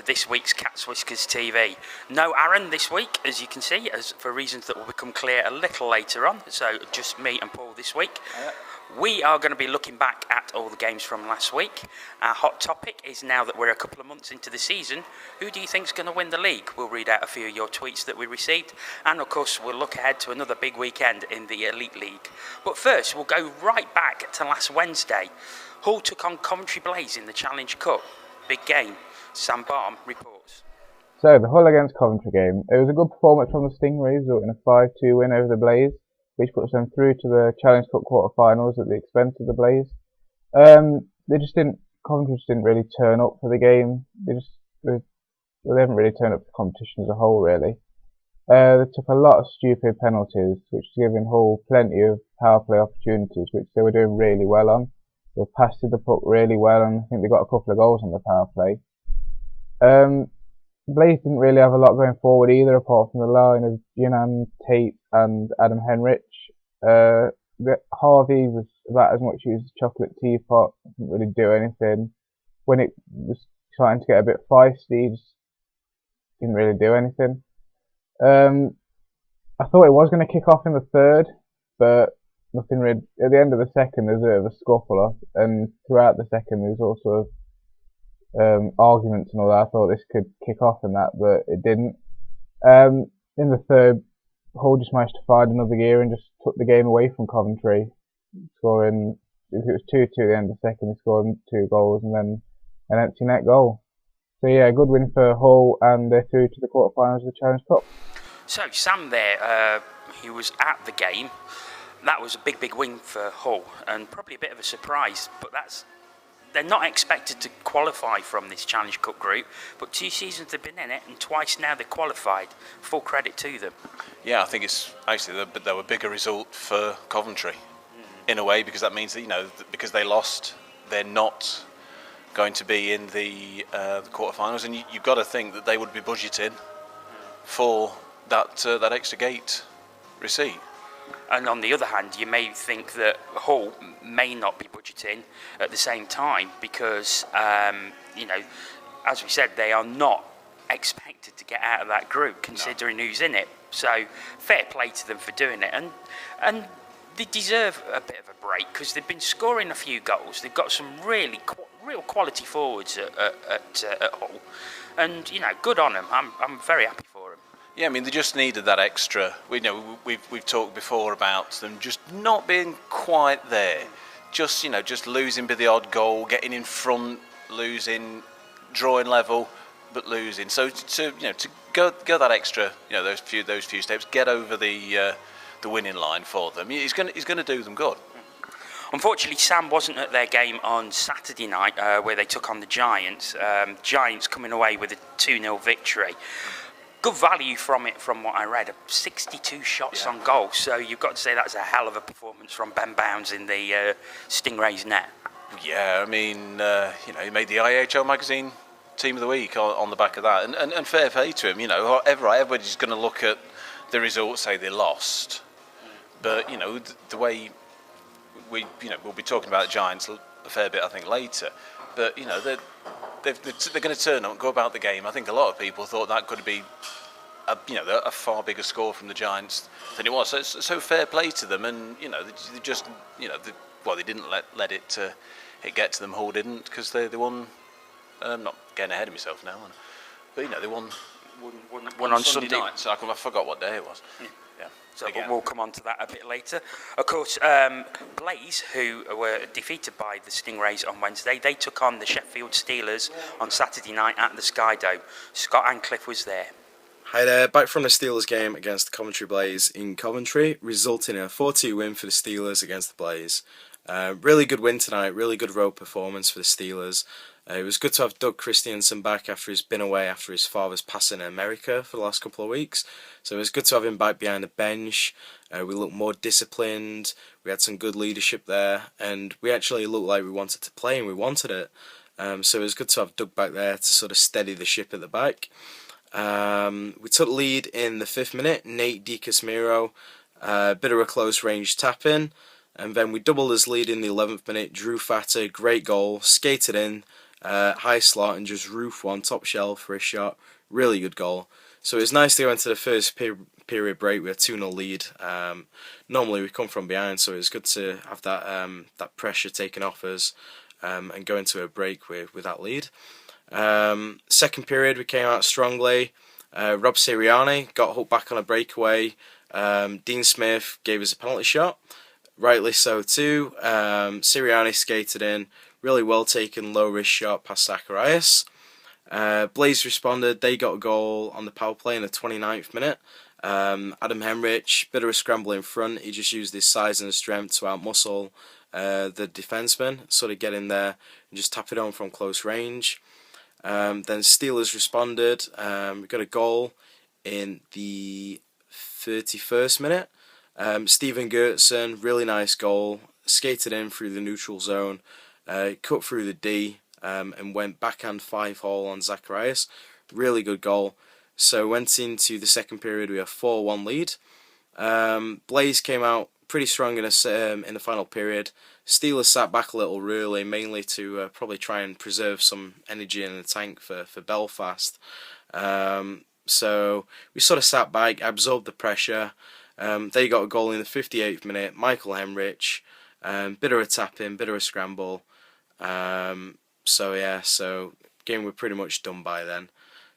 this week's Cats Whiskers TV. No Aaron this week, as you can see, for reasons that will become clear a little later on. So just me and Paul this week. We are going to be looking back at all the games from last week. Our hot topic is, now that we're a couple of months into the season, who do you think's going to win the league? We'll read out a few of your tweets that we received, and of course we'll look ahead to another big weekend in the Elite League. But first, we'll go right back to last Wednesday. Hull took on Coventry Blaze in the Challenge Cup. Big game. Sam Balm reports. So, the Hull against Coventry game. It was a good performance from the Stingrays, resulting in a 5-2 win over the Blaze, which puts them through to the Challenge Cup quarter-finals at the expense of the Blaze. Coventry just didn't really turn up for the game. They haven't really turned up for the competition as a whole, really. They took a lot of stupid penalties, which is giving Hull plenty of power play opportunities, which they were doing really well on. They passed the puck really well, and I think they got a couple of goals on the power play. Blaze didn't really have a lot going forward either, apart from the line of Jinan, Tate and Adam Henrich. Harvey was about as much use as a chocolate teapot, didn't really do anything. When it was starting to get a bit feisty, he just didn't really do anything. I thought it was going to kick off in the third, but nothing really. At the end of the second, there's a bit of a scuffle, and throughout the second, there's also arguments and all that. I thought this could kick off and that, but it didn't. In the third, Hull just managed to find another gear and just took the game away from Coventry, scoring. It was 2-2 at the end of the second. They scored 2 goals and then an empty net goal. So yeah, good win for Hull, and they're through to the quarterfinals of the Challenge Cup. So Sam there, he was at the game. That was a big win for Hull, and probably a bit of a surprise, but they're not expected to qualify from this Challenge Cup group, but 2 seasons they've been in it, and twice now they've qualified. Full credit to them. Yeah, I think it's actually they were a bigger result for Coventry, in a way, because that means that, because they lost, they're not going to be in the quarterfinals, and you've got to think that they would be budgeting for that extra gate receipt. And on the other hand, you may think that Hull may not be budgeting at the same time because, as we said, they are not expected to get out of that group, considering who's in it. So, fair play to them for doing it. And they deserve a bit of a break because they've been scoring a few goals. They've got some real quality forwards at Hull. And, good on them. I'm very happy for them. Yeah, I mean, they just needed that extra. We've talked before about them just not being quite there. Just losing by the odd goal, getting in front, losing, drawing level, but losing. So to go that extra, those few steps, get over the winning line for them. He's going to do them good. Unfortunately, Sam wasn't at their game on Saturday night where they took on the Giants. Giants coming away with a 2-0 victory. Good value from it, from what I read. 62 shots on goal, so you've got to say that's a hell of a performance from Ben Bounds in the Stingrays net. Yeah, I mean, he made the EIHL magazine team of the week on the back of that, and fair play to him. Everybody's going to look at the results, say they lost, but the way we'll be talking about the Giants a fair bit, I think, later. But they're going to turn up and go about the game. I think a lot of people thought that could be a far bigger score from the Giants than it was. So fair play to them, and they just they didn't let it get to them. Hull didn't, because they won. I'm not getting ahead of myself now, but they won on Sunday night. So I forgot what day it was. Yeah. So we'll come on to that a bit later. Of course, Blaze, who were defeated by the Stingrays on Wednesday, they took on the Sheffield Steelers on Saturday night at the Sky Dome. Scott Antcliffe was there. Hi there, back from the Steelers game against the Coventry Blaze in Coventry, resulting in a 4-2 win for the Steelers against the Blaze. Really good win tonight, really good road performance for the Steelers. It was good to have Doug Christiansen back after he's been away after his father's passing in America for the last couple of weeks. So it was good to have him back behind the bench. We looked more disciplined, we had some good leadership there, and we actually looked like we wanted to play and we wanted it. So it was good to have Doug back there to sort of steady the ship at the back. We took lead in the 5th minute, Nate DiCasimiro, a bit of a close range tap in, and then we doubled his lead in the 11th minute, Drew Fatter, great goal, skated in, high slot and just roof one, top shelf for a shot. Really good goal. So it was nice to go into the first period break with a 2-0 lead. Normally we come from behind, so it was good to have that pressure taken off us and go into a break with that lead. Second period we came out strongly. Rob Sirianni got hooked back on a breakaway. Dean Smith gave us a penalty shot, rightly so too. Sirianni skated in, really well taken low risk shot past Zacharias. Blaze responded, they got a goal on the power play in the 29th minute. Adam Henrich, bit of a scramble in front, he just used his size and strength to outmuscle the defenseman, sort of get in there and just tap it on from close range. Then Steelers responded, we got a goal in the 31st minute. Stephen Gertson, really nice goal, skated in through the neutral zone, cut through the D, and went backhand 5-hole on Zacharias. Really good goal. So went into the second period with a 4-1 lead. Blaze came out pretty strong in the final period. Steelers sat back a little really, mainly to probably try and preserve some energy in the tank for Belfast. So we sort of sat back, absorbed the pressure. They got a goal in the 58th minute. Michael Henrich, bit of a tap in, bit of a scramble. So game were pretty much done by then.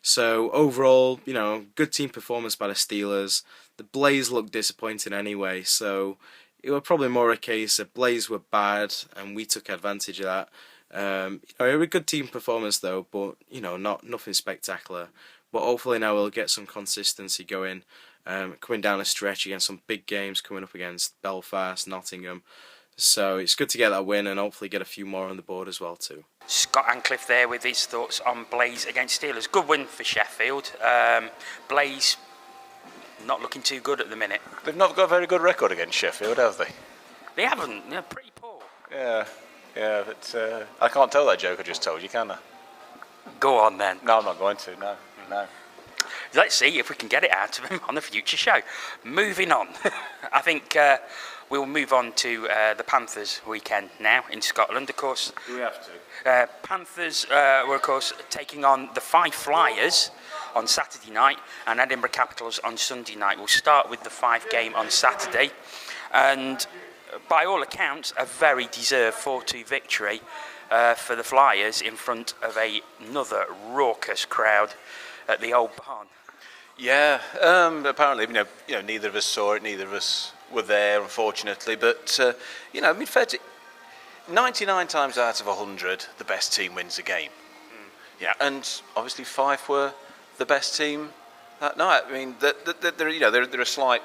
So overall, good team performance by the Steelers. The Blaze looked disappointing anyway, so it was probably more a case of Blaze were bad and we took advantage of that. It was a good team performance though, but nothing spectacular. But hopefully now we'll get some consistency going, coming down a stretch against some big games coming up against Belfast, Nottingham. So it's good to get that win and hopefully get a few more on the board as well too. Scott Antcliffe there with his thoughts on Blaze against Steelers. Good win for Sheffield. Blaze not looking too good at the minute. They've not got a very good record against Sheffield, have they? They haven't. They're pretty poor. Yeah, but I can't tell that joke I just told you, can I? Go on then. No, I'm not going to, no. Let's see if we can get it out of him on a future show. Moving on. I think we'll move on to the Panthers weekend now in Scotland, of course. Do we have to? Panthers were, of course, taking on the Fife Flyers on Saturday night and Edinburgh Capitals on Sunday night. We'll start with the Fife game on Saturday. And by all accounts, a very deserved 4-2 victory for the Flyers in front of another raucous crowd at the old barn. Yeah, apparently, neither of us saw it, neither of us were there, unfortunately. But, fair to 99 times out of 100, the best team wins a game. Yeah, and obviously Fife were the best team that night. I mean, there are slight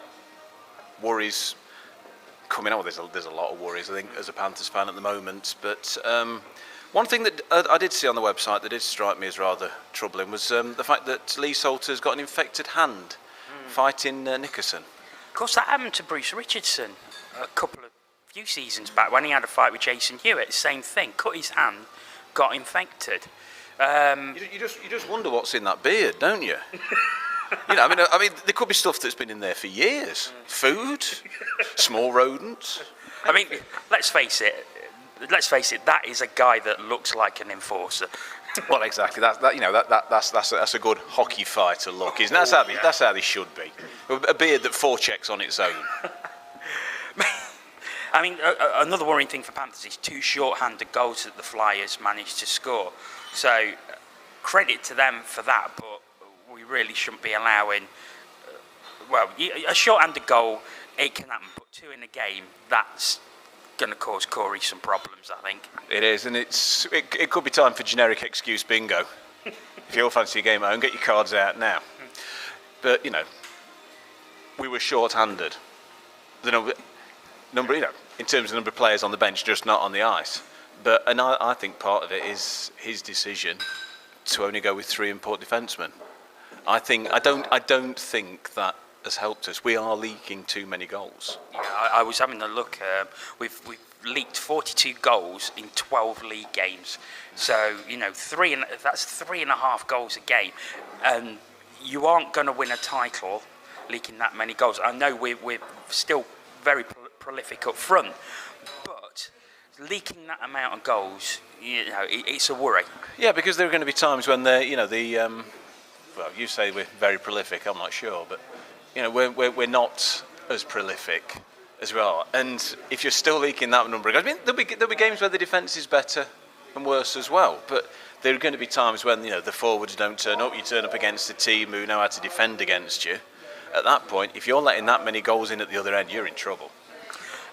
worries coming on. There's a lot of worries, I think, as a Panthers fan at the moment. But one thing that I did see on the website that did strike me as rather troubling was the fact that Lee Salter's got an infected hand fighting Nickerson. Of course, that happened to Bruce Richardson few seasons back when he had a fight with Jason Hewitt. Same thing, cut his hand, got infected. You just wonder what's in that beard, don't you? I mean, there could be stuff that's been in there for years. Food, small rodents. I mean, let's face it. That is a guy that looks like an enforcer. Well, exactly. That's a good hockey fighter look, isn't it? That's how they should be. A beard that forechecks on its own. I mean, another worrying thing for Panthers is 2 short-handed goals that the Flyers managed to score. So, credit to them for that, but we really shouldn't be allowing... a short-handed goal, it can happen, but 2 in a game, that's going to cause Corey some problems, I think. It is, and it could be time for generic excuse bingo. If you all fancy a game at home, get your cards out now. But, we were short-handed. The number, in terms of number of players on the bench, just not on the ice. And I think part of it is his decision to only go with 3 important defensemen. I don't think that has helped us. We are leaking too many goals. Yeah, I was having a look. We've leaked 42 goals in 12 league games. So that's 3.5 goals a game, and you aren't going to win a title leaking that many goals. I know we're still very prolific up front, but leaking that amount of goals, it's a worry. Yeah, because there are going to be times when well, you say we're very prolific. I'm not sure, but we're not as prolific as well. And if you're still leaking that number of goals, I mean, there'll be games where the defence is better and worse as well. But there are going to be times when the forwards don't turn up. You turn up against a team who know how to defend against you. At that point, if you're letting that many goals in at the other end, you're in trouble.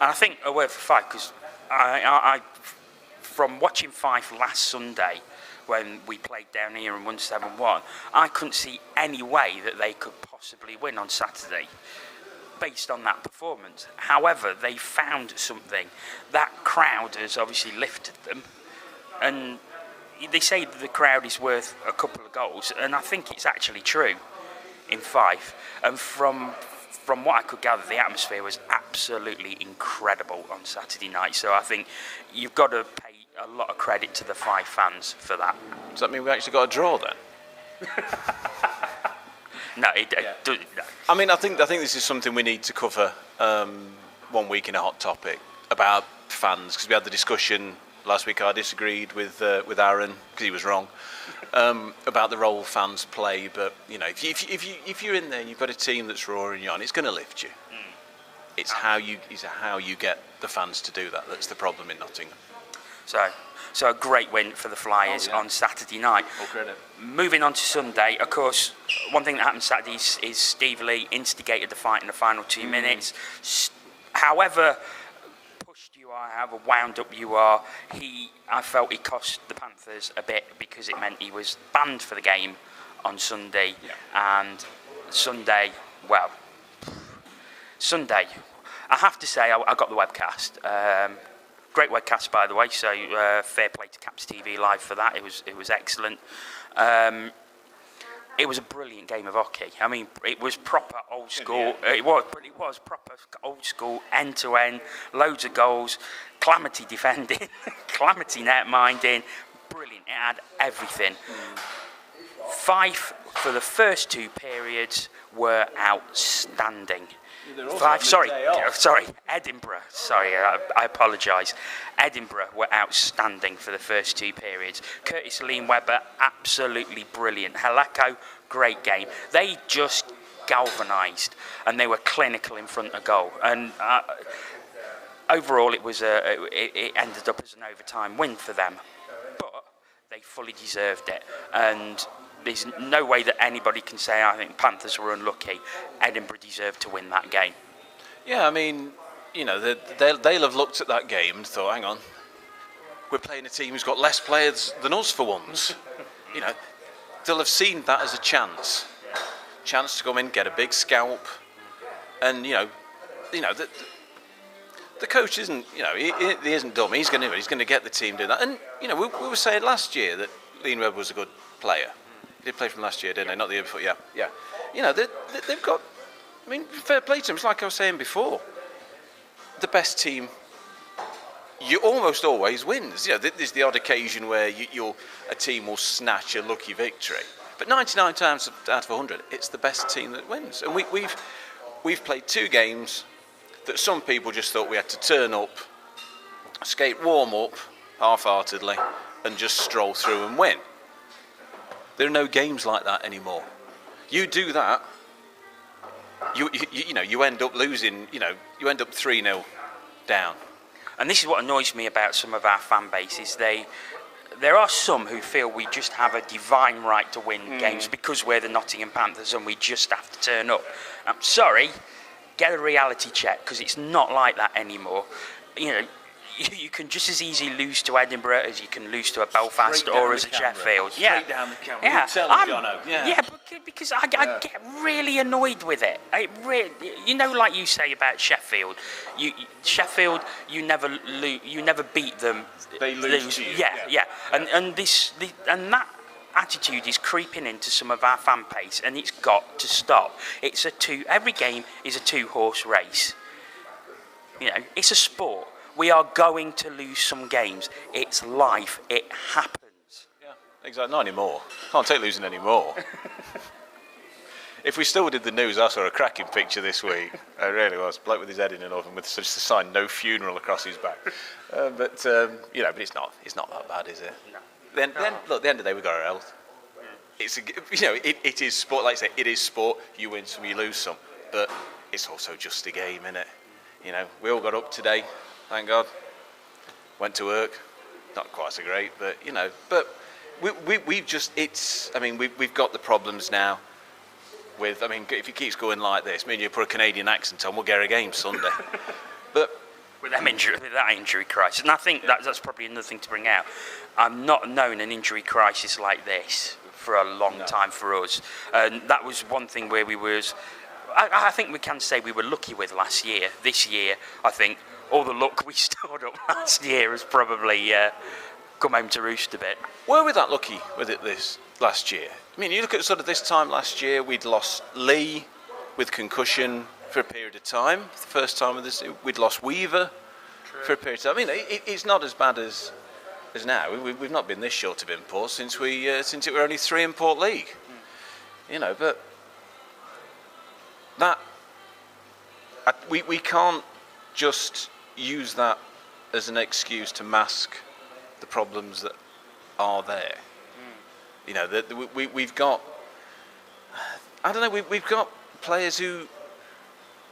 And I think a word for Fife, because I from watching Fife last Sunday when we played down here and won 7-1, I couldn't see any way that they could possibly win on Saturday based on that performance. However, they found something. That crowd has obviously lifted them, and they say that the crowd is worth a couple of goals, and I think it's actually true in Fife. And from what I could gather, the atmosphere was absolutely incredible on Saturday night. So I think you've got to pay a lot of credit to the Fife fans for that. Does that mean we actually got a draw then? No, it doesn't. No. I mean, I think this is something we need to cover 1 week in a hot topic about fans, because we had the discussion last week. I disagreed with Aaron because he was wrong about the role fans play. But if you're in there and you've got a team that's roaring you on, it's going to lift you. It's how you get the fans to do that. That's the problem in Nottingham. So a great win for the Flyers on Saturday night. All credit. Moving on to Sunday, of course, one thing that happened Saturday is Steve Lee instigated the fight in the final 2 minutes. However pushed you are, however wound up you are, I felt he cost the Panthers a bit, because it meant he was banned for the game on Sunday. Yeah. And Sunday, I have to say I got the webcast. Great webcast, by the way, so fair play to Caps TV Live for that. It was excellent. It was a brilliant game of hockey. I mean, it was proper old school. Yeah. It was proper old school, end to end, loads of goals, calamity defending, calamity net minding. Brilliant. It had everything. Fife, for the first 2 periods, were outstanding. Edinburgh. Sorry, I apologise. Edinburgh were outstanding for the first 2 periods. Curtis Lean-Webber, absolutely brilliant. Haleko, great game. They just galvanised, and they were clinical in front of goal. And overall, it ended up as an overtime win for them. But they fully deserved it. And there's no way that anybody can say, I think Panthers were unlucky. Edinburgh deserved to win that game. Yeah, I mean, they'll have looked at that game and thought, hang on, we're playing a team who's got less players than us for once. They'll have seen that as a chance to come in, get a big scalp, and the coach isn't, he isn't dumb. He's going to get the team doing that. And we were saying last year that Lean-Webber was a good player. He did play from last year, didn't they? Not the year before. Yeah. They've got. I mean, fair play to them. It's like I was saying before. The best team, you almost always wins. There's the odd occasion where a team will snatch a lucky victory, but 99 times out of 100, it's the best team that wins. And we've played 2 games that some people just thought we had to turn up, skate warm up half-heartedly, and just stroll through and win. There are no games like that anymore. You do that, you end up losing. You end up 3-0 down. And this is what annoys me about some of our fan bases. There are some who feel we just have a divine right to win games because we're the Nottingham Panthers and we just have to turn up. I'm sorry, get a reality check, because it's not like that anymore. You can just as easily lose to Edinburgh as you can lose to a Belfast or as a Sheffield. Straight down the camera. Yeah, tell them, Jono. Yeah, because I get really annoyed with it. Like you say about Sheffield. Sheffield, you never beat them. They lose to you. Yeah. And that attitude is creeping into some of our fan base, and it's got to stop. Every game is a 2-horse race. It's a sport. We are going to lose some games. It's life. It happens. Yeah, exactly. Not anymore. Can't take losing anymore. If we still did the news, I saw a cracking picture this week. It really was. Bloke with his head in an oven with just a sign, "No funeral" across his back. But it's not that bad, is it? No. Then look, at the end of the day, we've got our health. It is sport. Like I say, it is sport. You win some, you lose some. But it's also just a game, isn't it? We all got up today, thank God. Went to work. Not quite so great, but we've just. We've got the problems now. If it keeps going like this, you put a Canadian accent on, we'll get a game Sunday. But with that injury crisis, and I think that's probably another thing to bring out. I've not known an injury crisis like this for a long time for us, and that was one thing where we was. I think we can say we were lucky with last year. This year, I think all the luck we stored up last year has probably come home to roost a bit. Were we that lucky with it this last year? You look at sort of this time last year, we'd lost Lee with concussion for a period of time. The first time of this, we'd lost Weaver for a period of time. It's not as bad as now. We've not been this short of imports since it were only 3 import league. But that we can't just use that as an excuse to mask the problems that are there. We've got. I don't know. We've got players who.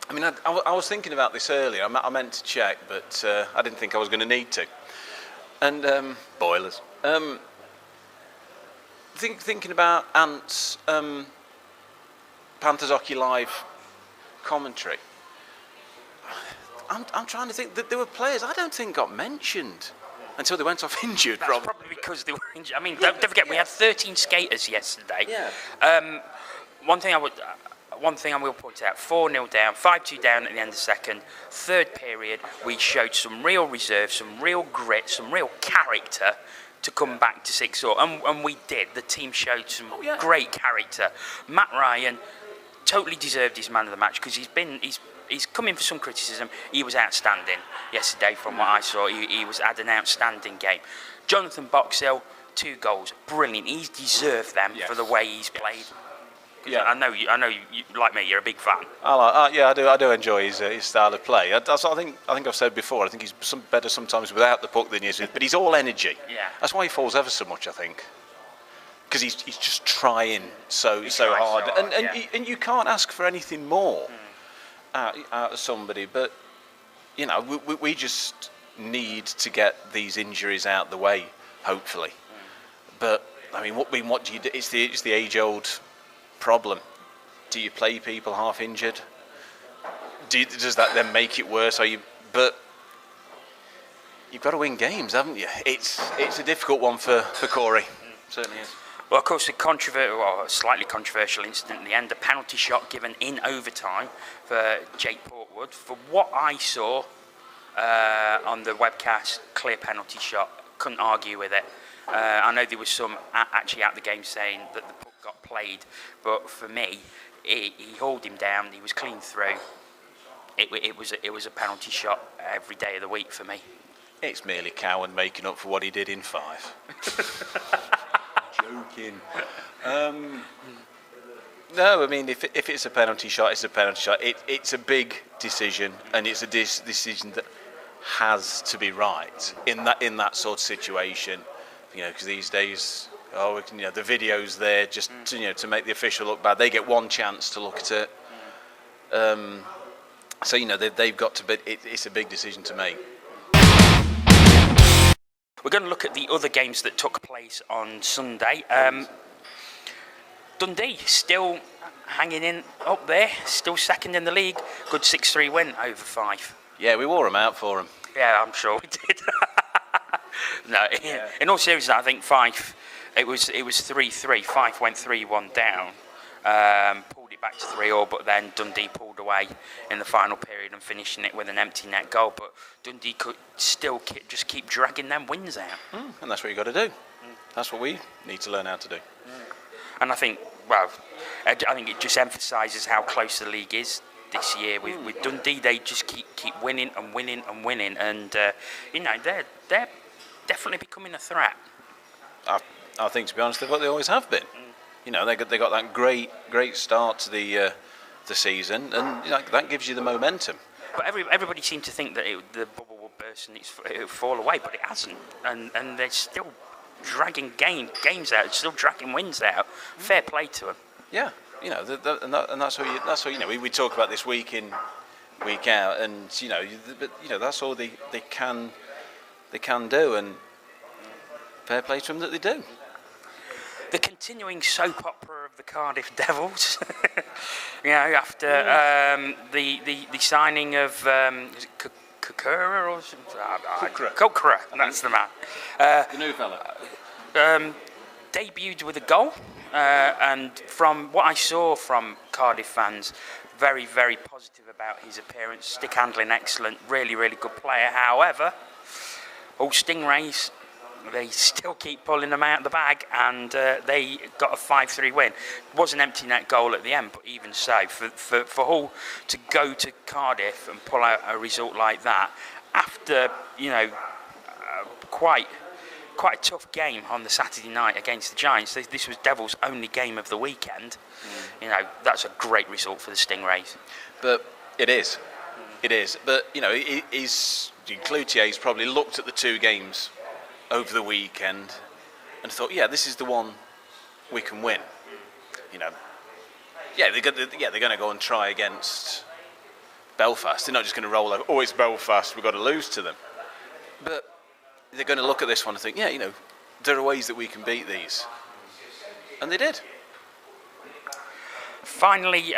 I was thinking about this earlier. I meant to check, but I didn't think I was going to need to. And boilers. Thinking about Ant's Panthers Hockey Live commentary. I'm trying to think that there were players I don't think got mentioned until they went off injured. That's probably because they were injured. Don't forget, we had 13 skaters yesterday. Yeah. One thing I will point out: 4-0 down, 5-2 down at the end of the second. Third period, we showed some real reserve, some real grit, some real character to come back to 6-0, and we did. The team showed some great character. Matt Ryan totally deserved his man of the match because he's come in for some criticism. He was outstanding yesterday from what I saw. He had an outstanding game. Jonathan Boxhill, 2 goals, brilliant. He's deserved them for the way he's played. Yeah, I know you, like me, you're a big fan. I do enjoy his style of play. I think I've said before. I think he's better sometimes without the puck than he is with, but he's all energy. Yeah, that's why he falls ever so much. I think because he's just trying so hard, and you can't ask for anything more out of somebody. But we just need to get these injuries out the way, hopefully. But what do you do? It's the age-old problem. Do you play people half injured? Does that then make it worse? But you've got to win games, haven't you? It's a difficult one for Corey. Certainly is. Well, of course, a slightly controversial incident in the end, a penalty shot given in overtime for Jake Portwood. For what I saw on the webcast, clear penalty shot. Couldn't argue with it. I know there was some actually at the game saying that the puck got played, but for me, he hauled him down. He was clean through. It was a penalty shot every day of the week for me. It's merely Cowan making up for what he did in Fife. Joking. No, if it's a penalty shot, it's a penalty shot. It's a big decision, and it's a decision that has to be right in that sort of situation. Because these days, the video's there just to make the official look bad. They get one chance to look at it. They've got to. But it's a big decision to make. We're going to look at the other games that took place on Sunday. Dundee still hanging in up there, still second in the league. Good 6-3 win over Fife. Yeah, we wore them out for them. Yeah, I'm sure we did. In all seriousness, I think Fife, it was 3-3. Fife went 3-1 down, pulled it back to 3-3, but then Dundee pulled away in the final period and finishing it with an empty net goal. But Dundee could still just keep dragging them wins out. And that's what you've got to do. That's what we need to learn how to do. And I think it just emphasises how close the league is this year with Dundee. They just keep winning and winning and winning, and they're definitely becoming a threat. I think, to be honest, they're what they always have been. You know, they got that great start to the season, and you know, that gives you the momentum. But everybody seemed to think that the bubble would burst and it would fall away, but it hasn't. And they're still dragging games out, still dragging wins out. Fair play to them. Yeah, you know, and that's how you know. We talk about this week in, week out, and you know, but you know, that's all they can do, and fair play to them that they do. The continuing soap opera of the Cardiff Devils, you know, after the signing of Kukura or something? Kukura, that's the man. The new fella. Debuted with a goal, and from what I saw from Cardiff fans, very, very positive about his appearance. Stick handling excellent, really, really good player. However, all Stingrays, they still keep pulling them out of the bag, and they got a 5-3 win. It was an empty net goal at the end, but even so, for Hull to go to Cardiff and pull out a result like that after, you know, quite a tough game on the Saturday night against the Giants. This was Devils' only game of the weekend. You know, that's a great result for the Stingrays. But it is. But you know, Cloutier's probably looked at the two games over the weekend and thought, yeah, this is the one we can win. You know, they're going to go and try against Belfast. They're not just going to roll over, oh, it's Belfast, we've got to lose to them. But they're going to look at this one and think, yeah, you know, there are ways that we can beat these. And they did. Finally,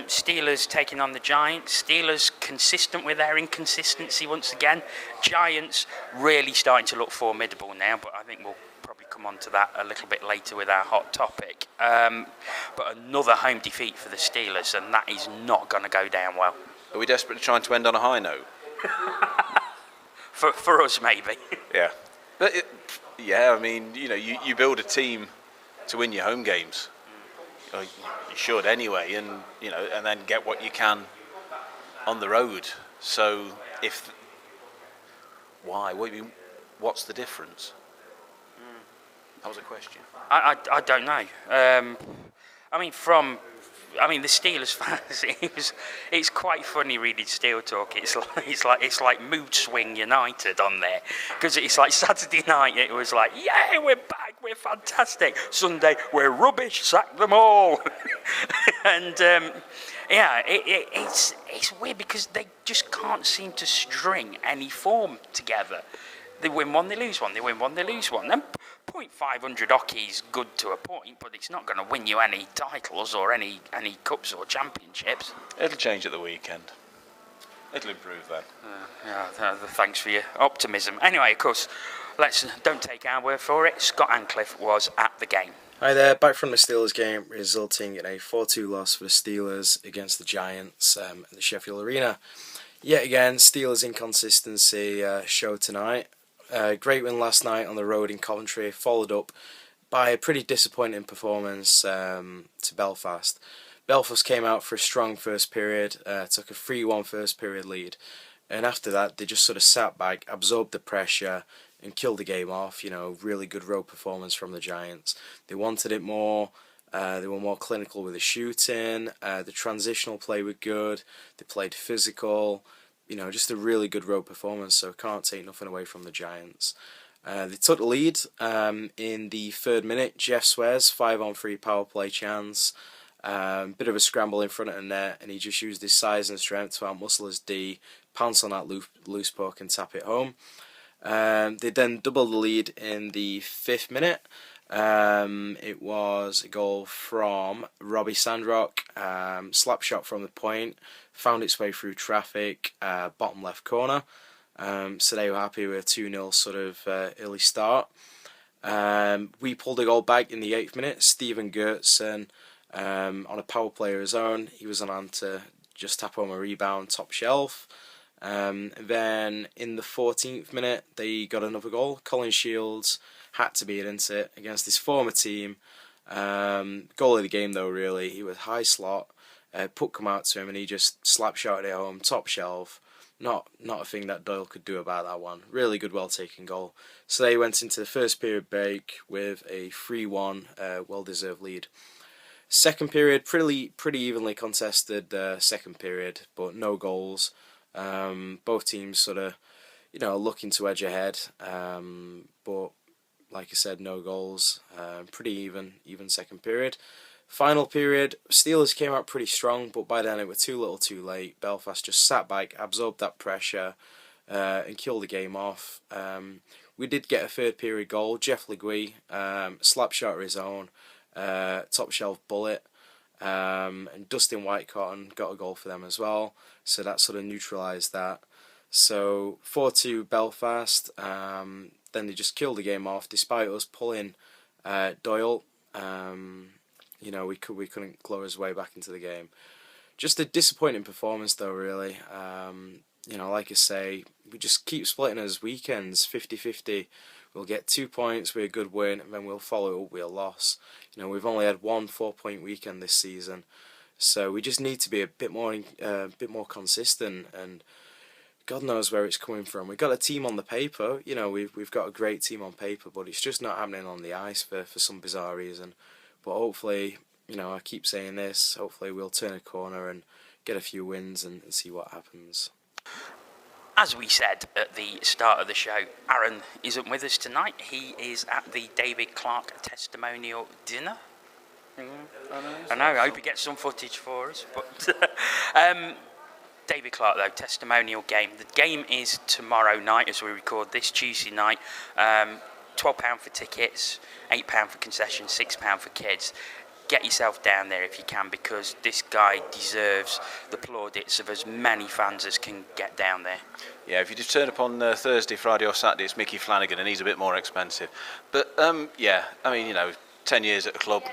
Steelers taking on the Giants. Steelers consistent with their inconsistency once again. Giants really starting to look formidable now, but I think we'll probably come on to that a little bit later with our hot topic. But another home defeat for the Steelers, and that is not going to go down well. Are we desperately trying to end on a high note? For us, maybe. Yeah. But, I mean, you know, you build a team to win your home games. You should anyway, and you know, and then get what you can on the road. So, why? What's the difference? That was a question. I don't know. I mean, the Steelers fans. It's quite funny reading Steel Talk. It's like Mood Swing United on there, because it's like Saturday night it was like, yeah, we're back, we're fantastic. Sunday, we're rubbish, sack them all. And it's weird because they just can't seem to string any form together. They win one, they lose one. They win one, they lose one. And 0.500 hockey is good to a point, but it's not going to win you any titles or any cups or championships. It'll change at the weekend. It'll improve then. Thanks for your optimism. Anyway, of course, don't take our word for it. Scott Antcliffe was at the game. Hi there, back from the Steelers game, resulting in a 4-2 loss for the Steelers against the Giants at the Sheffield Arena. Yet again, Steelers' inconsistency showed tonight. Great win last night on the road in Coventry, followed up by a pretty disappointing performance to Belfast. Belfast came out for a strong first period, took a 3-1 first period lead, and after that they just sort of sat back, absorbed the pressure and killed the game off. You know, really good road performance from the Giants. They wanted it more. They were more clinical with the shooting. The transitional play was good. They played physical. You know, just a really good road performance, so can't take nothing away from the Giants. They took the lead in the 3rd minute. Jeff Swears, 5-on-3 power play chance. Bit of a scramble in front of the net, and he just used his size and strength to outmuscle his D, pounce on that loose puck and tap it home. They then doubled the lead in the 5th minute. It was a goal from Robbie Sandrock, slap shot from the point, found its way through traffic, bottom left corner. So they were happy with a 2-0 sort of early start. We pulled a goal back in the 8th minute. Stephen Gertson, on a power play of his own, he was on hand to just tap home a rebound top shelf. Then in the 14th minute they got another goal. Colin Shields had to beat into it against his former team. Goal of the game though, really. He was high slot, Puck come out to him and he just slap shot it home, top shelf. Not a thing that Doyle could do about that one. Really good, well taken goal. So they went into the first period break with a 3-1 well deserved lead. Second period, pretty evenly contested. Second period, but no goals. Both teams sort of, looking to edge ahead. But like I said, no goals. Pretty even second period. Final period, Steelers came out pretty strong, but by then it was too little too late. Belfast just sat back, absorbed that pressure, and killed the game off. We did get a third period goal. Jeff Legui, slap shot of his own, top shelf bullet, and Dustin Whitecotton got a goal for them as well. So that sort of neutralised that. So 4-2 Belfast. Then they just killed the game off, despite us pulling Doyle. We couldn't claw his way back into the game. Just a disappointing performance though, really. Like I say, we just keep splitting as weekends, 50-50. We'll get 2 points with a good win, and then we'll follow it up with a loss. We've only had one 4-point weekend this season, so we just need to be a bit more consistent. And God knows where it's coming from. We've got a team on the paper. We've got a great team on paper, but it's just not happening on the ice for some bizarre reason. But hopefully, I keep saying this, hopefully we'll turn a corner and get a few wins and see what happens. As we said at the start of the show, Aaron isn't with us tonight. He is at the David Clarke testimonial dinner. I know, I hope he gets some footage for us. But David Clarke, though, testimonial game. The game is tomorrow night as we record this, Tuesday night. £12 for tickets, £8 for concessions, £6 for kids. Get yourself down there if you can, because this guy deserves the plaudits of as many fans as can get down there. Yeah, if you just turn up on Thursday, Friday or Saturday, it's Mickey Flanagan and he's a bit more expensive. But 10 years at the club,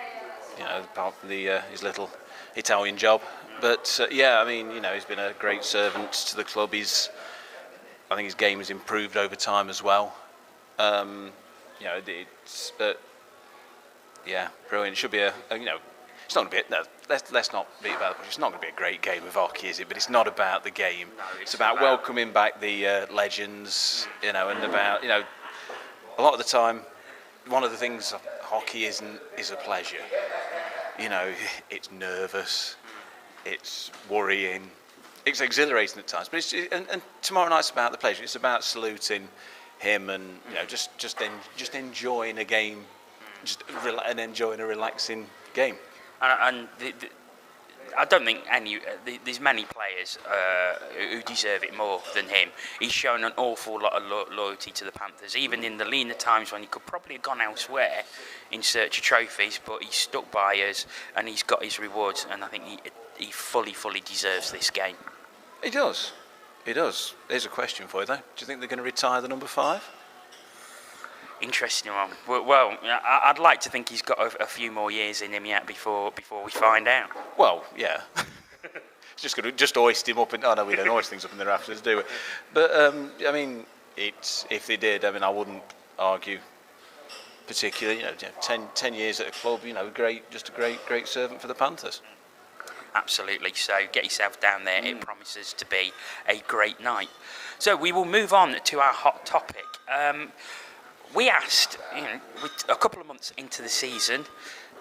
apart from his little Italian job. But he's been a great servant to the club. I think his game has improved over time as well. Brilliant. It should be it's not going to be. No, let's not beat about the bush. It's not going to be a great game of hockey, is it? But it's not about the game. No, it's about welcoming back the legends, and about a lot of the time, one of the things hockey is a pleasure. It's nervous, it's worrying, it's exhilarating at times. But and tomorrow night's about the pleasure. It's about saluting him and just enjoying a game, and enjoying a relaxing game. And I don't think there's many players who deserve it more than him. He's shown an awful lot of loyalty to the Panthers, even in the leaner times when he could probably have gone elsewhere in search of trophies, but he's stuck by us and he's got his rewards, and I think he fully deserves this game. He does. Here's a question for you, though. Do you think they're going to retire the number 5? Interesting one. Well, I'd like to think he's got a few more years in him yet before we find out. Well, yeah. It's just going to hoist him up. No, we don't hoist things up in the rafters, do we? But if they did, I wouldn't argue particularly. 10 years at a club, just a great servant for the Panthers. Absolutely. So get yourself down there. It promises to be a great night. So we will move on to our hot topic. We asked, a couple of months into the season,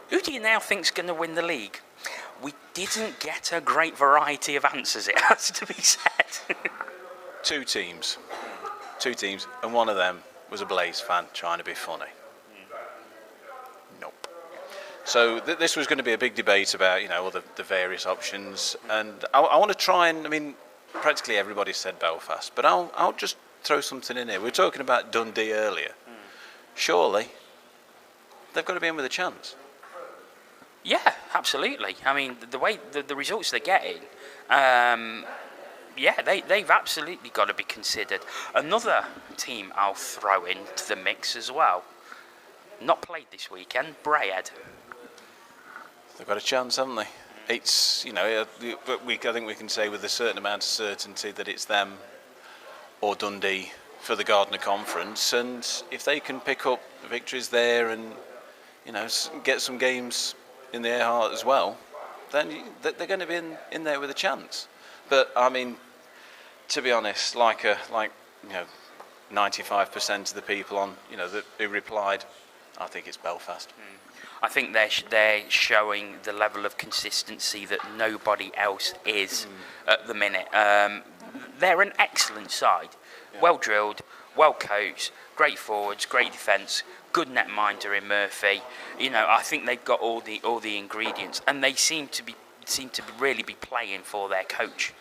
who do you now think's going to win the league? We didn't get a great variety of answers, it has to be said. Two teams, and one of them was a Blaze fan trying to be funny. Nope. So this was going to be a big debate about, all the various options, and I want to try and, practically everybody said Belfast, but I'll just throw something in here. We were talking about Dundee earlier. Surely they've got to be in with a chance. Yeah, absolutely. The way the results they're getting, they've absolutely got to be considered. Another team I'll throw into the mix as well. Not played this weekend, Brayhead. They've got a chance, haven't they? It's I think we can say with a certain amount of certainty that it's them or Dundee for the Gardner Conference, and if they can pick up victories there and get some games in the Earhart as well, then they're going to be in there with a chance. But I mean, to be honest, like 95% of the people on who replied, I think it's Belfast. I think they're showing the level of consistency that nobody else is at the minute. They're an excellent side, well drilled, well coached, great forwards, great defence, good netminder in Murphy. I think they've got all the ingredients, and they seem to really be playing for their coach.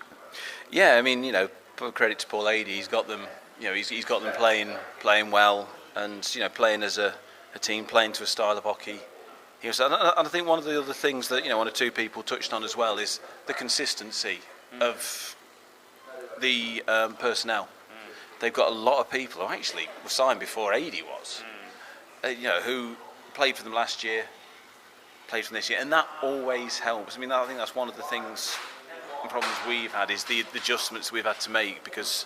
Yeah, I mean, put credit to Paul Adey. He's got them. He's got them playing well, and playing as a team, playing to a style of hockey. And I think one of the other things that one or two people touched on as well is the consistency of the personnel. They've got a lot of people who actually were signed before Adey was, who played for them last year, played for them this year, and that always helps. I mean, I think that's one of the things and problems we've had is the adjustments we've had to make because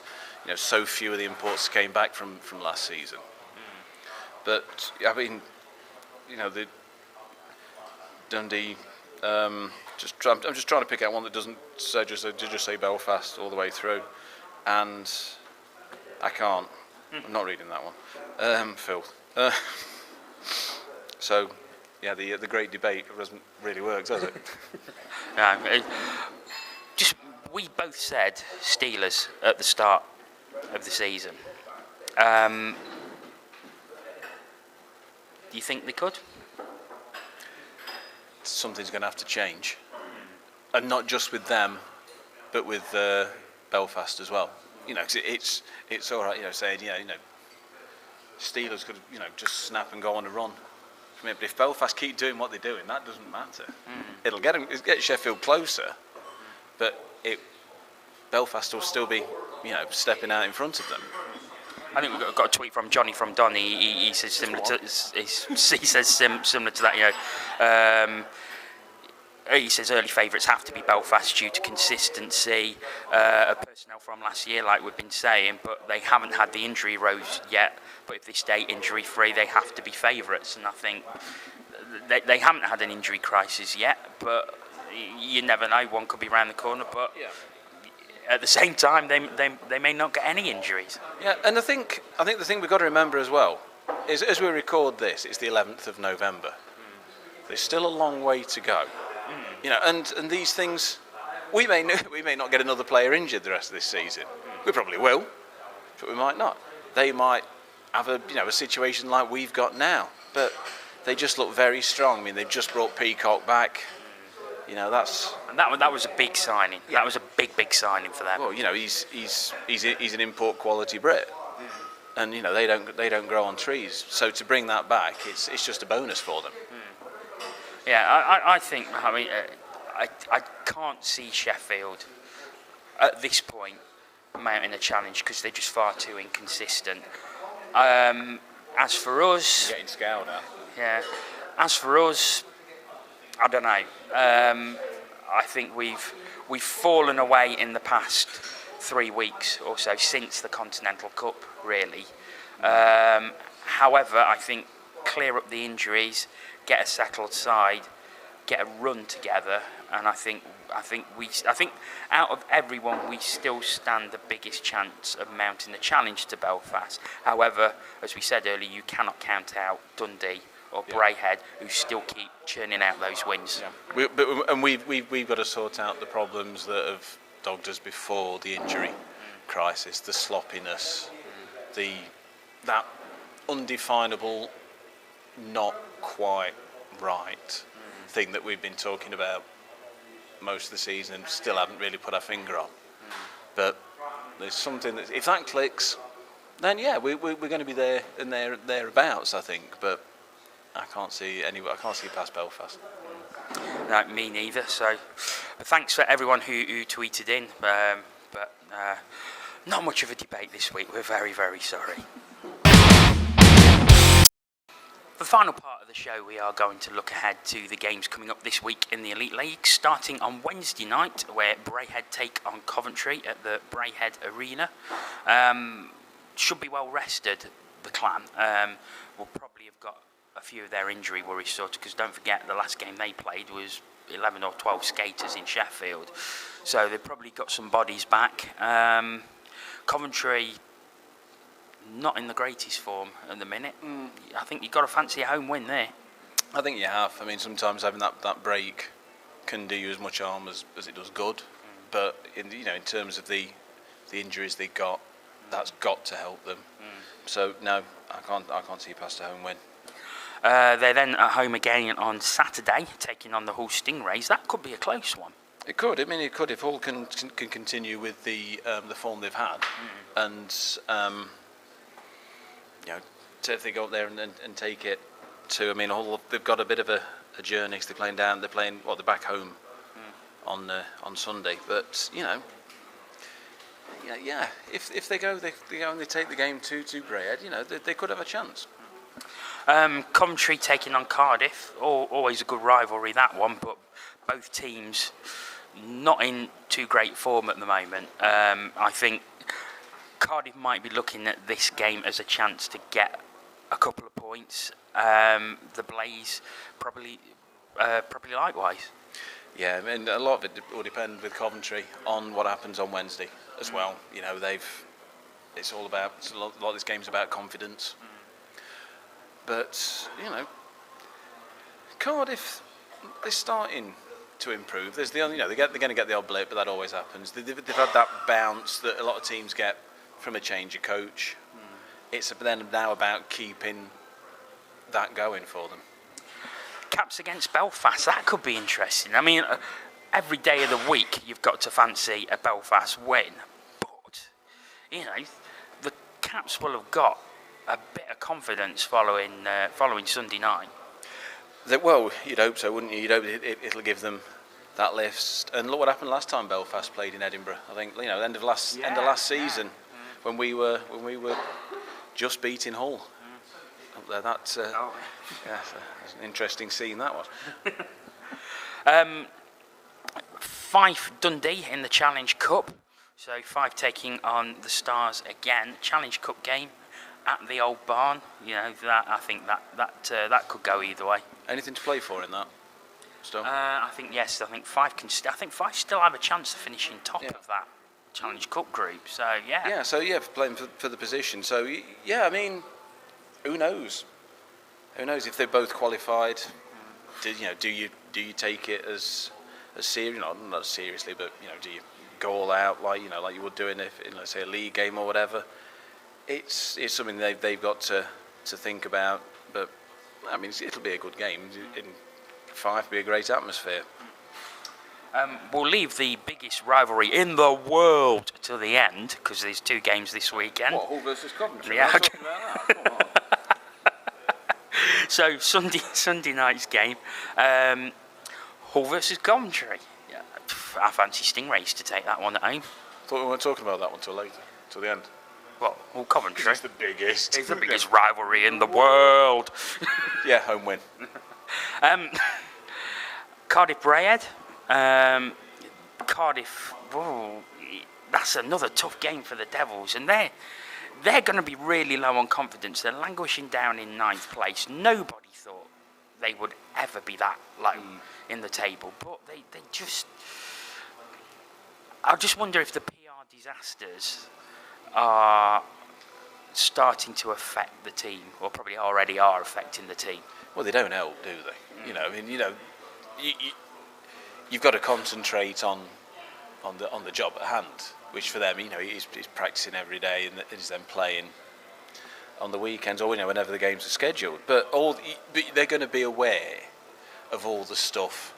so few of the imports came back from last season. But I mean, the Dundee. I'm just trying to pick out one that doesn't just say Belfast all the way through, and I can't. I'm not reading that one. Phil. So, yeah, the great debate doesn't really work, does it? No, we both said Steelers at the start of the season. Do you think they could? Something's going to have to change, and not just with them, but with Belfast as well. 'Cause it's all right, saying Steelers could just snap and go on a run. But if Belfast keep doing what they're doing, that doesn't matter. It'll get Sheffield closer, but Belfast will still be stepping out in front of them. I think we've got a tweet from Johnny from Don. He says similar to that. He says early favourites have to be Belfast due to consistency, personnel from last year, like we've been saying, but they haven't had the injury rows yet. But if they stay injury free, they have to be favourites, and I think they haven't had an injury crisis yet. But you never know; one could be round the corner. But at the same time, they may not get any injuries. Yeah, and I think the thing we've got to remember as well is as we record this, it's the 11th of November. There's still a long way to go. And these things, we may not get another player injured the rest of this season. We probably will, but we might not. They might have a situation like we've got now, but they just look very strong. I mean, they've just brought Peacock back. That was a big signing. Yeah. That was a big signing for them. Well, he's an import quality Brit, and they don't grow on trees. So to bring that back, it's just a bonus for them. Yeah, I think. I mean, I can't see Sheffield at this point mounting a challenge because they're just far too inconsistent. As for us, you're getting scowled at. Yeah. As for us, I don't know. I think we've fallen away in the past 3 weeks or so since the Continental Cup, really. However, I think clear up the injuries, get a settled side, get a run together, and I think out of everyone we still stand the biggest chance of mounting the challenge to Belfast. However, as we said earlier, you cannot count out Dundee or Braehead, who still keep churning out those wins. Yeah. We've got to sort out the problems that have dogged us before the injury crisis, the sloppiness, that undefinable, not quite right thing that we've been talking about most of the season and still haven't really put our finger on. But there's something that, if that clicks, then we're going to be there and thereabouts, I think. But I can't see past Belfast. No, me neither. So thanks for everyone who tweeted in. But not much of a debate this week. We're very, very sorry. For the final part of the show, we are going to look ahead to the games coming up this week in the Elite League, starting on Wednesday night, where Braehead take on Coventry at the Braehead Arena. Should be well rested, the Clan. Will probably have got a few of their injury worries sorted, because don't forget the last game they played was 11 or 12 skaters in Sheffield, so they've probably got some bodies back. Coventry, not in the greatest form at the minute. I think you've got to fancy a home win there. I think you have. I mean, sometimes having that break can do you as much harm as it does good. But in terms of the injuries they got, that's got to help them. So no, I can't see past a home win. They're then at home again on Saturday, taking on the Hull Stingrays. That could be a close one. It could. I mean, it could if Hull can continue with the form they've had, and if they go up there and take it to. I mean, Hull, they've got a bit of a journey. Cause they're back home on Sunday. But if they go and they take the game to Greyhead, they could have a chance. Coventry taking on Cardiff, always a good rivalry, that one, but both teams not in too great form at the moment. I think Cardiff might be looking at this game as a chance to get a couple of points. The Blaze probably likewise. Yeah, I mean, a lot of it will depend with Coventry on what happens on Wednesday as well. It's all about, a lot of this game's about confidence. But, Cardiff, they're starting to improve. There's they're going to get the odd blip, but that always happens. They've had that bounce that a lot of teams get from a change of coach. It's then now about keeping that going for them. Caps against Belfast, that could be interesting. I mean, every day of the week you've got to fancy a Belfast win, but the Caps will have got a bit of confidence following Sunday night. Well, you'd hope so, wouldn't you? You'd hope it'll give them that lift. And look what happened last time Belfast played in Edinburgh. I think end of last season when we were just beating Hull. Up there, that's an interesting scene that was. Fife Dundee in the Challenge Cup. So Fife taking on the Stars again. Challenge Cup game at the Old Barn. I think that could go either way. Anything to play for in that? Still? I think yes. I think Fife still have a chance of finishing top of that Challenge Cup group. So yeah. Yeah. So playing for the position. So I mean, who knows? Who knows if they're both qualified? Do you take it as serious? Not as seriously, but do you go all out like you would do in let's say a league game or whatever? It's something they've got to think about. But I mean, it'll be a good game. In Fife, be a great atmosphere. We'll leave the biggest rivalry in the world to the end because there's two games this weekend. What, Hull versus Coventry? Yeah. Talking about that. Come on. So Sunday night's game, Hull versus Coventry. Yeah, I fancy Stingrays to take that one at home. Thought we weren't talking about that one till later, till the end. Well, Hull Coventry. It's the biggest. It's the biggest rivalry in the world. Yeah, home win. Cardiff Greyhead. Cardiff. That's another tough game for the Devils, and they're going to be really low on confidence. They're languishing down in 9th place. Nobody thought they would ever be that low in the table, but they just. I just wonder if the PR disasters are starting to affect the team, or probably already are affecting the team. Well, they don't help, do they? You've got to concentrate on the job at hand, which for them, he's practicing every day and is then playing on the weekends or whenever the games are scheduled. But they're going to be aware of all the stuff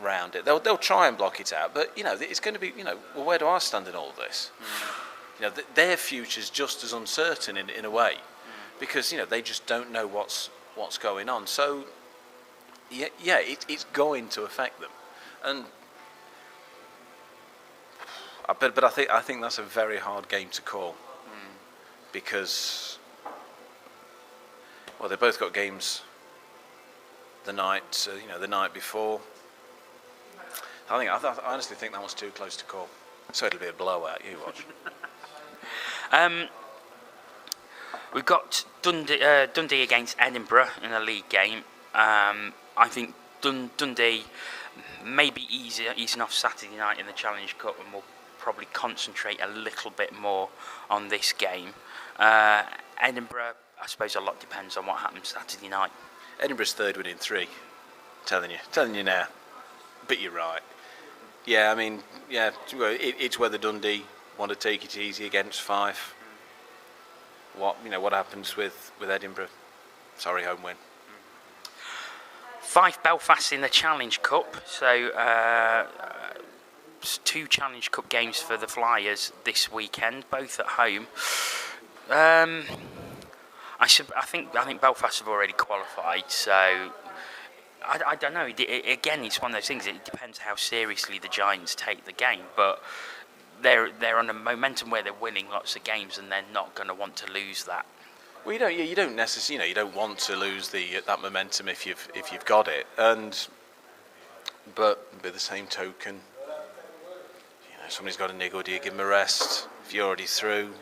around it. They'll try and block it out, but it's going to be well, where do I stand in all this? Their future's just as uncertain in a way, because they just don't know what's going on. So it's going to affect them, and but I think that's a very hard game to call, because they both got games the night before. I honestly think that one's too close to call. So it'll be a blowout. You watch. We've got Dundee against Edinburgh in a league game. I think Dundee maybe easing off Saturday night in the Challenge Cup, and we'll probably concentrate a little bit more on this game. Edinburgh, I suppose a lot depends on what happens Saturday night. Edinburgh's third win in 3. Telling you now. But you're right. Yeah, I mean, yeah, it's whether Dundee want to take it easy against Fife. What happens with Edinburgh? Sorry, home win. Fife Belfast in the Challenge Cup, so 2 Challenge Cup games for the Flyers this weekend, both at home. I think Belfast have already qualified, so I don't know. Again, it's one of those things. It depends how seriously the Giants take the game, but they're on a momentum where they're winning lots of games, and they're not going to want to lose that. Well, you don't necessarily, you don't want to lose that momentum if you've got it, but by the same token, somebody's got a niggle. Do you give them a rest? If you're already through,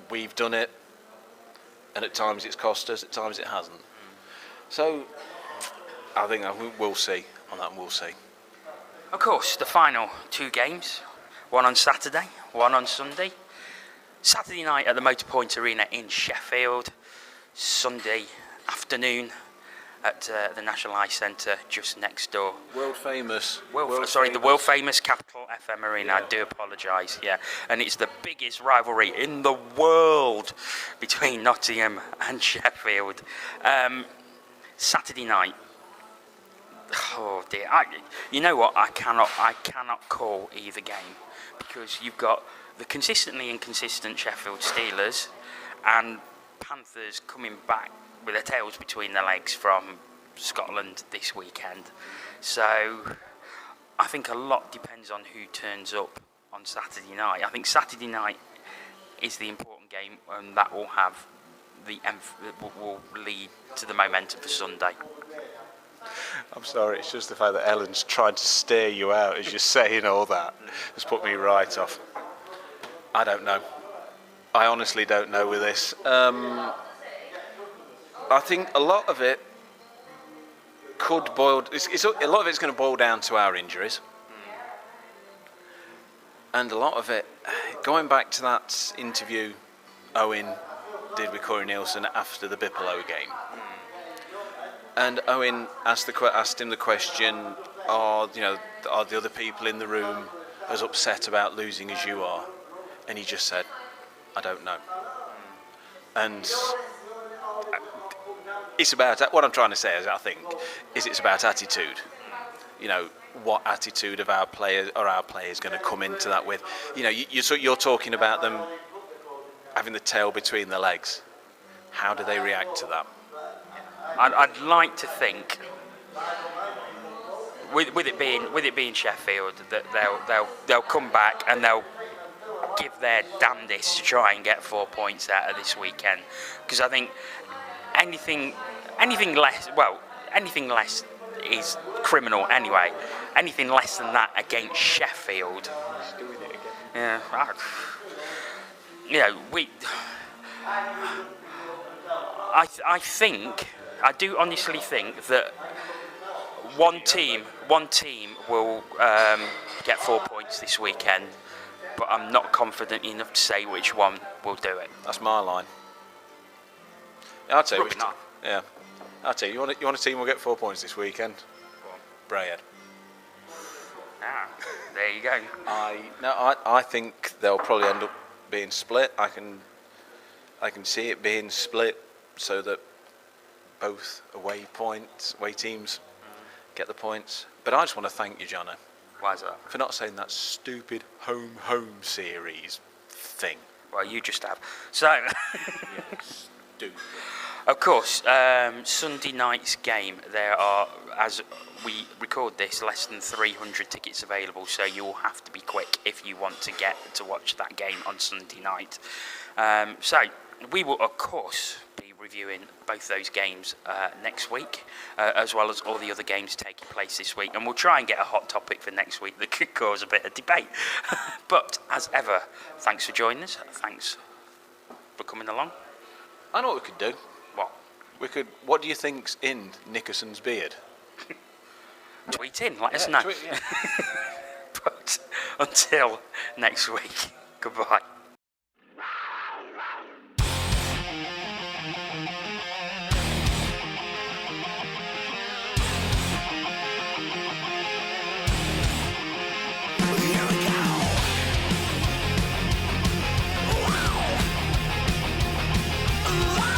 we've done it, and at times it's cost us, at times it hasn't. So I think we'll see on that. We'll see. Of course, the final 2 games, one on Saturday, one on Sunday. Saturday night at the Motorpoint Arena in Sheffield. Sunday afternoon at the National Ice Centre just next door. The world famous Capital FM Arena. Yeah. I do apologise. Yeah, and it's the biggest rivalry in the world between Nottingham and Sheffield. Saturday night. Oh dear! You know what? I cannot call either game, because you've got the consistently inconsistent Sheffield Steelers and Panthers coming back with their tails between their legs from Scotland this weekend. So I think a lot depends on who turns up on Saturday night. I think Saturday night is the important game, and that will have will lead to the momentum for Sunday. I'm sorry, it's just the fact that Ellen's trying to stare you out as you're saying all that has put me right off. I don't know. I honestly don't know with this. I think a lot of it could boil. A lot of it's going to boil down to our injuries, and a lot of it, going back to that interview Owen did with Corey Nielsen after the Bippolo game, and Owen asked him the question: are the other people in the room as upset about losing as you are? And he just said, I don't know. And it's about, what I'm trying to say is, I think, it's about attitude. What attitude of our players going to come into that with? You're talking about them having the tail between their legs. How do they react to that? I'd like to think, with it being Sheffield, that they'll come back and they'll give their damnedest to try and get 4 points out of this weekend, because I think anything less is criminal anyway. Anything less than that against Sheffield, yeah, I do honestly think that one team will get 4 points this weekend, but I'm not confident enough to say which one will do it. That's my line. I'll tell you. Yeah. I'll tell you. You want a team will get 4 points this weekend? Brayhead. There you go. I think they'll probably end up being split. I can see it being split so that both away teams get the points. But I just want to thank you, Jono. Why is that? For not saying that stupid home series thing. Well, you just have. So, Yes, stupid. Of course, Sunday night's game, there are, as we record this, less than 300 tickets available, so you will have to be quick if you want to get to watch that game on Sunday night. So, we will, of course, be reviewing both those games next week, as well as all the other games taking place this week, and we'll try and get a hot topic for next week that could cause a bit of debate. But, as ever, thanks for joining us. Thanks for coming along. I know what we could do. What? What do you think's in Nickerson's beard? tweet in, let us know. Tweet, yeah. But until next week, goodbye. Wow.